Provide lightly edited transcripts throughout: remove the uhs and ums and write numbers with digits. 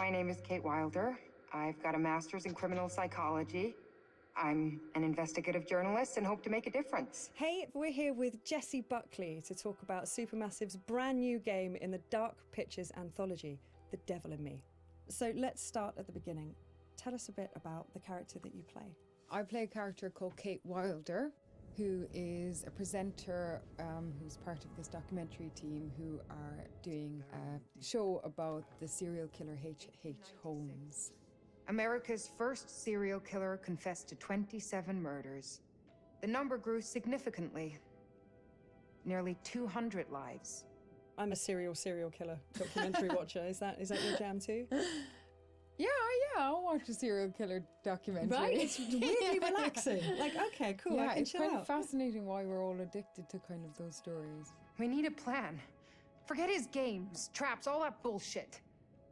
My name is Kate Wilder. I've got a master's in criminal psychology. I'm an investigative journalist and hope to make a difference. Hey, we're here with Jessie Buckley to talk about Supermassive's brand new game in the Dark Pictures Anthology, The Devil in Me. So let's start at the beginning. Tell us a bit about the character that you play. I play a character called Kate Wilder, who is a presenter who's part of this documentary team who are doing a show about the serial killer H.H. Holmes. America's first serial killer confessed to 27 murders. The number grew significantly. Nearly 200 lives. I'm a serial killer documentary watcher. Is that your jam too? Yeah, I'll watch a serial killer documentary. Right? It's really relaxing. Like, okay, cool, yeah, I can it's chill kind out. of fascinating why we're all addicted to kind of those stories. We need a plan. Forget his games, traps, all that bullshit.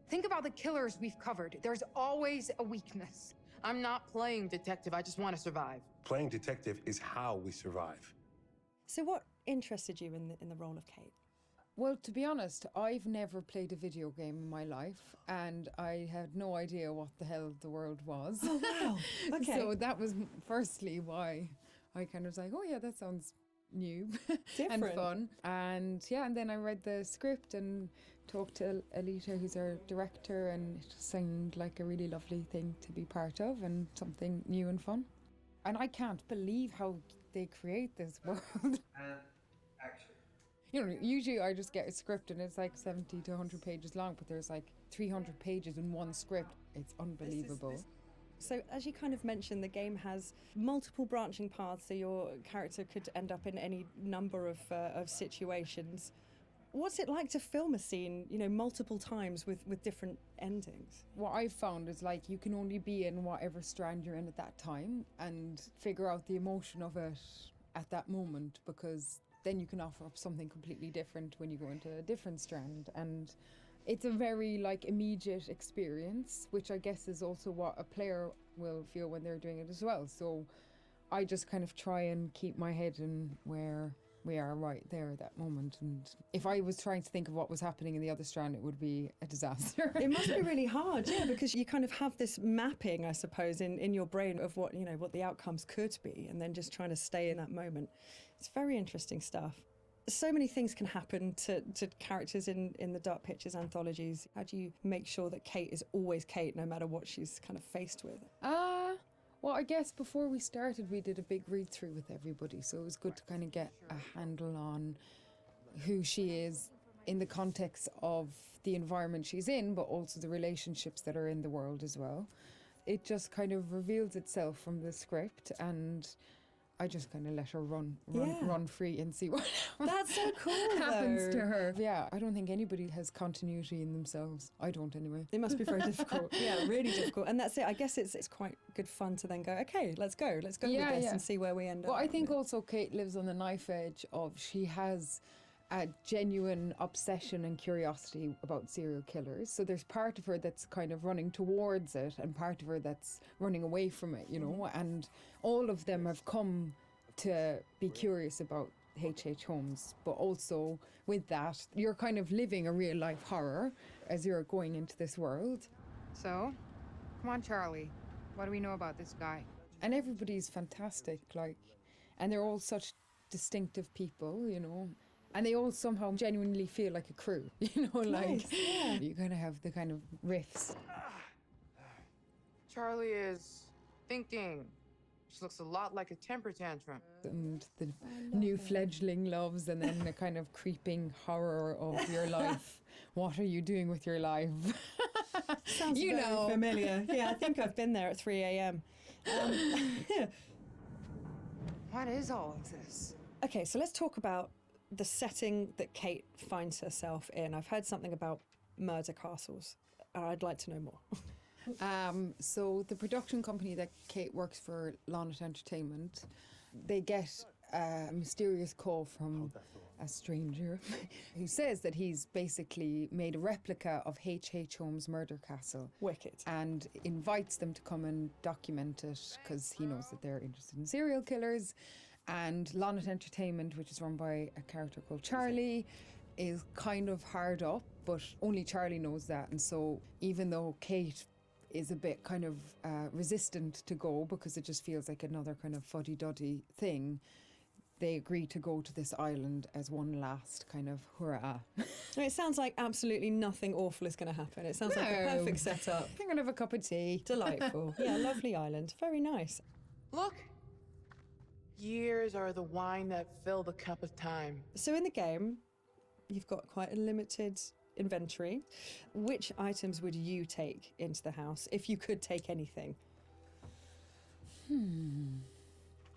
Think about the killers we've covered. There's always a weakness. I'm not playing detective, I just want to survive. Playing detective is how we survive. So what interested you in the role of Kate? Well, to be honest, I've never played a video game in my life, and I had no idea what the hell the world was. Oh, wow. Okay. So that was firstly why I kind of was like, oh yeah, that sounds new and fun. And yeah, and then I read the script and talked to Alita, who's our director, and it just seemed like a really lovely thing to be part of and something new and fun. And I can't believe how they create this world. And action. You know, usually I just get a script and it's like 70 to 100 pages long, but there's like 300 pages in one script. It's unbelievable. So as you kind of mentioned, the game has multiple branching paths, so your character could end up in any number of situations. What's it like to film a scene, multiple times with different endings? What I've found is like you can only be in whatever strand you're in at that time and figure out the emotion of it at that moment, because then you can offer up something completely different when you go into a different strand. And it's a very immediate experience, which I guess is also what a player will feel when they're doing it as well. So I just kind of try and keep my head in where we are right there at that moment. And if I was trying to think of what was happening in the other strand, it would be a disaster. It must be really hard, yeah, because you kind of have this mapping, I suppose, in your brain of what the outcomes could be, and then just trying to stay in that moment. It's very interesting stuff. So many things can happen to characters in the Dark Pictures anthologies. How do you make sure that Kate is always Kate, no matter what she's kind of faced with? Well, I guess before we started, we did a big read-through with everybody, so it was good to kind of get a handle on who she is in the context of the environment she's in, but also the relationships that are in the world as well. It just kind of reveals itself from the script, and I just kind of let her run free and see what That's so cool, happens though. to her. Yeah, I don't think anybody has continuity in themselves. I don't anyway. It must be very difficult. Yeah, really difficult. And that's it. I guess it's quite good fun to then go, okay, let's go with this and see where we end up. Well, I think also Kate lives on the knife edge of she has a genuine obsession and curiosity about serial killers. So there's part of her that's kind of running towards it and part of her that's running away from it, and all of them have come to be curious about H.H. Holmes, but also with that, you're kind of living a real life horror as you're going into this world. So, come on, Charlie. What do we know about this guy? And everybody's fantastic, and they're all such distinctive people, and they all somehow genuinely feel like a crew, Nice, yeah. You kind of have the kind of riffs. Charlie is thinking. She looks a lot like a temper tantrum. And the new fledgling loves, and then the kind of creeping horror of your life. What are you doing with your life? Sounds very familiar. Yeah, I think I've been there at 3 a.m. What is all of this? Okay, so let's talk about the setting that Kate finds herself in. I've heard something about murder castles. I'd like to know more. So the production company that Kate works for, Lonnet Entertainment, they get a mysterious call from a stranger who says that he's basically made a replica of H.H. Holmes' murder castle. Wicked. And invites them to come and document it because he knows that they're interested in serial killers. And Lonnet Entertainment, which is run by a character called Charlie, is kind of hard up, but only Charlie knows that. And so even though Kate is a bit kind of resistant to go because it just feels like another kind of fuddy-duddy thing, they agree to go to this island as one last kind of hurrah. It sounds like absolutely nothing awful is going to happen. It sounds like a perfect setup. I'm going to have a cup of tea. Delightful. Yeah, lovely island. Very nice. Look! Years are the wine that fill the cup of time. So in the game, you've got quite a limited inventory. Which items would you take into the house if you could take anything?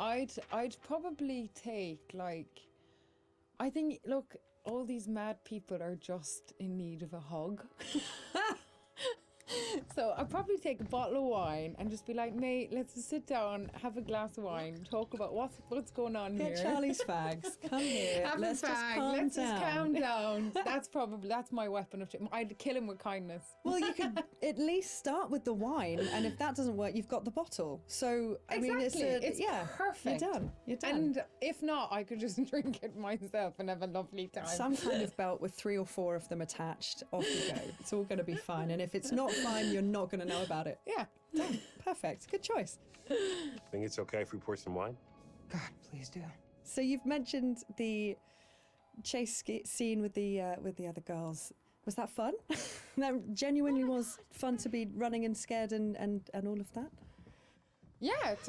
I'd probably take, like, I think, look, all these mad people are just in need of a hug. So I'd probably take a bottle of wine and just be like, mate, let's just sit down, have a glass of wine, talk about what's going on here. Get Charlie's fags. Come here. Have Let's a just fag. calm Let's down. just calm down. That's my weapon of choice. I'd kill him with kindness. Well, you could at least start with the wine, and if that doesn't work, you've got the bottle. So I mean, it's perfect. You're done. You're done. And if not, I could just drink it myself and have a lovely time. Some kind of belt with 3 or 4 of them attached. Off you go. It's all going to be fine. And if it's not fine, you're not going to know about it. Yeah. Done. Perfect. Good choice. Think it's okay if we pour some wine? God, please do. So you've mentioned the chase scene with the other girls. Was that fun? That genuinely was fun to be running and scared and all of that? Yeah, it's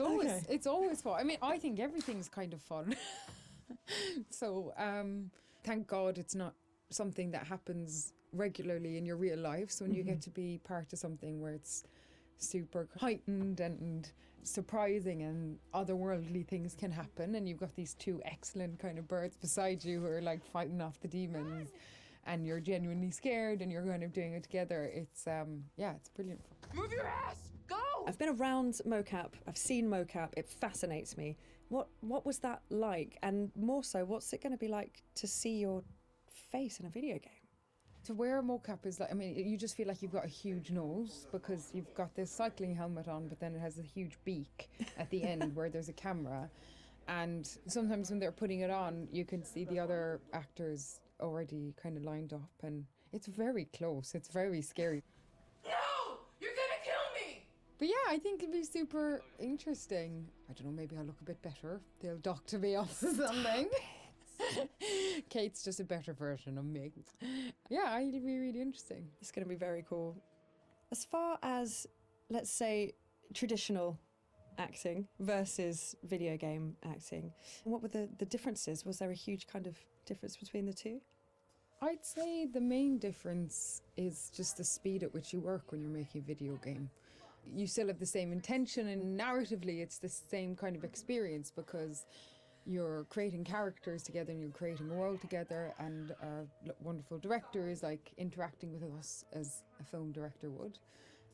always fun. I mean, I think everything's kind of fun. So thank God it's not something that happens regularly in your real life. So when you get to be part of something where it's super heightened and surprising and otherworldly things can happen, and you've got these 2 excellent kind of birds beside you who are like fighting off the demons, and you're genuinely scared and you're kind of doing it together, it's it's brilliant. Move your ass! Go! I've been around mocap. I've seen mocap. It fascinates me. What was that like? And more so, what's it going to be like to see your face in a video game? To wear a mocap is like, I mean, you just feel like you've got a huge nose because you've got this cycling helmet on, but then it has a huge beak at the end where there's a camera. And sometimes when they're putting it on, you can see the other actors already kind of lined up, and it's very close. It's very scary. No! You're gonna kill me! But yeah, I think it'll be super interesting. I don't know, maybe I'll look a bit better. They'll doctor me off or something. Kate's just a better version of me. Yeah, it'll be really interesting. It's going to be very cool. As far as, let's say, traditional acting versus video game acting, what were the differences? Was there a huge kind of difference between the two? I'd say the main difference is just the speed at which you work when you're making a video game. You still have the same intention, and narratively it's the same kind of experience because you're creating characters together and you're creating a world together, and our wonderful director is like interacting with us as a film director would.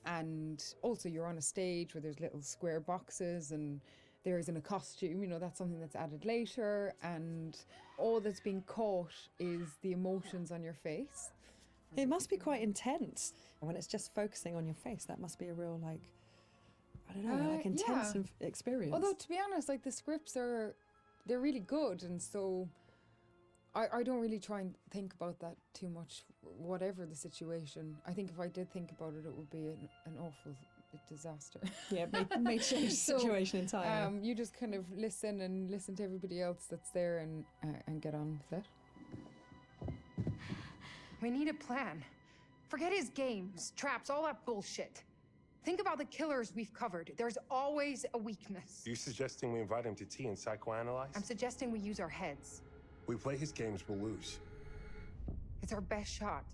And also you're on a stage where there's little square boxes and there isn't a costume, you know, that's something that's added later, and all that's being caught is the emotions on your face. It must be quite intense when it's just focusing on your face. That must be a real, like, I don't know, like intense experience. Although, to be honest, like the scripts they're really good, and so I don't really try and think about that too much, whatever the situation. I think if I did think about it, it would be an awful disaster. Yeah, may change the situation entirely. You just kind of listen to everybody else that's there and get on with it. We need a plan. Forget his games, traps, all that bullshit. Think about the killers we've covered. There's always a weakness. Are you suggesting we invite him to tea and psychoanalyze? I'm suggesting we use our heads. We play his games, we'll lose. It's our best shot.